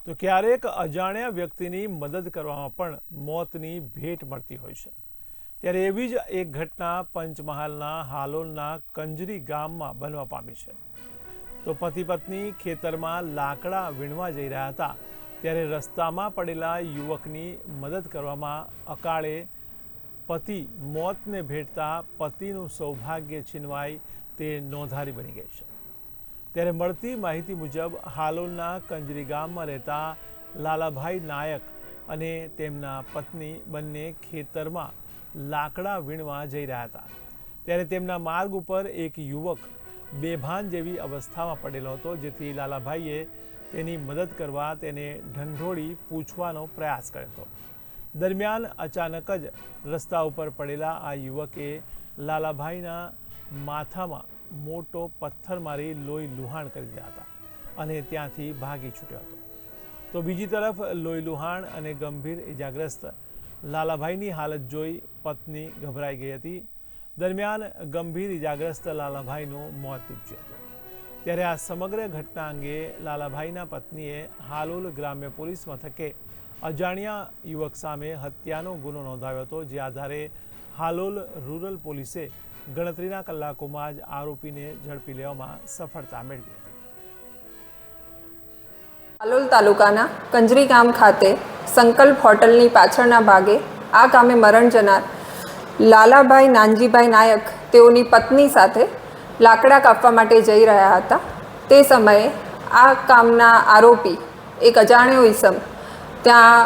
તો ક્યારેક અજાણ્યા વ્યક્તિની મદદ કરવામાં પણ મોતની ભેટ મળતી હોય છે। ત્યારે એવી જ એક ઘટના પંચમહાલના હાલોલના કંજરી ગામમાં બનવા પામી છે। તો પતિ પત્ની ખેતરમાં લાકડા વીણવા જઈ રહ્યા હતા ત્યારે રસ્તામાં પડેલા યુવકની મદદ કરવામાં અકાળે પતિ મોતને ભેટતા પતિનું સૌભાગ્ય છીનવાય તે નોંધારી બની ગઈ છે। ત્યારે મળતી માહિતી મુજબ હાલોલના કંજરી ગામમાં રહેતા લાલાભાઈ નાયક અને તેમના પત્ની બંને ખેતરમાં લાકડા વીણવા જઈ રહ્યા હતા ત્યારે તેમના માર્ગ ઉપર એક યુવક બેભાન જેવી અવસ્થામાં પડેલો હતો, જેથી લાલાભાઈએ તેની મદદ કરવા તેને ઢંઢોળી પૂછવાનો પ્રયાસ કર્યો હતો। દરમિયાન અચાનક જ રસ્તા ઉપર પડેલા આ યુવકે લાલાભાઈના માથામાં મોટો પથ્થર મારી લોહી લુહાણ કરી દીધા હતા અને ત્યાંથી ભાગી છૂટ્યો હતો। તો બીજી તરફ લોહી લુહાણ અને ગંભીર ઇજાગ્રસ્ત લાલાભાઈની હાલત જોઈ પત્ની ગભરાઈ ગઈ હતી। દરમિયાન ગંભીર ઇજાગ્રસ્ત લાલાભાઈનું મોત નીપજ્યું હતું। ત્યારે આ સમગ્ર ઘટના અંગે લાલાભાઈના પત્નીએ હાલોલ ગ્રામ્ય પોલીસ મથકે અજાણ્યા યુવક સામે હત્યાનો ગુનો નોંધાવ્યો હતો, જે આધારે હાલોલ રૂરલ પોલીસે ગણતરીના કલાકોમાં જ આરોપીને ઝડપી લેવામાં સફળતા મેળવી હતી। હાલોલ તાલુકાના કંજરી ગામ ખાતે સંકલ્પ હોટલની પાછળના ભાગે આ કામે મરણ જનાર લાલાભાઈ નાનજીભાઈ નાયક તેઓની પત્ની સાથે લાકડા કાપવા માટે જઈ રહ્યા હતા। તે સમયે આ કામના આરોપી એક અજાણ્યો ઈસમ ત્યાં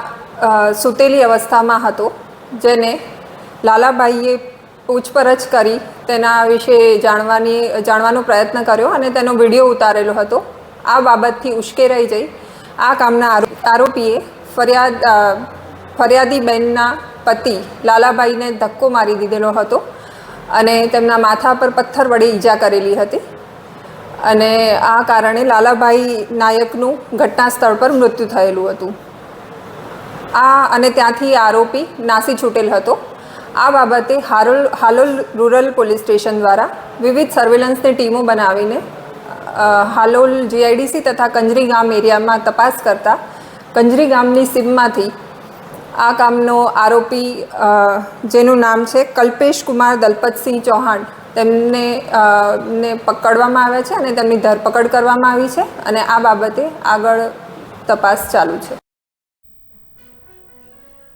સૂતેલી અવસ્થામાં હતો, જેને લાલાભાઈએ પૂછપરછ કરી તેના વિશે જાણવાનો પ્રયત્ન કર્યો અને તેનો વિડીયો ઉતારેલો હતો। આ બાબતથી ઉશ્કેરાઈ જઈ આ કામના આરોપીએ ફરિયાદી બહેનના પતિ લાલાભાઈને ધક્કો મારી દીધેલો હતો અને તેમના માથા પર પથ્થર વડે ઈજા કરેલી હતી અને આ કારણે લાલાભાઈ નાયકનું ઘટના સ્થળ પર મૃત્યુ થયેલું હતું। અને ત્યાંથી આરોપી નાસી છૂટેલ હતો। આ બાબતે હાલોલ રૂરલ પોલીસ સ્ટેશન દ્વારા વિવિધ સર્વેલન્સની ટીમો બનાવીને હાલોલ જીઆઈડીસી તથા કંજરી ગામ એરિયામાં તપાસ કરતા કંજરી ગામની સીમમાંથી આ કામનો આરોપી જેનું નામ છે કલ્પેશ કુમાર દલપતસિંહ ચૌહાણ તેમને પકડવામાં આવ્યા છે અને તેમની ધરપકડ કરવામાં આવી છે અને આ બાબતે આગળ તપાસ ચાલુ છે।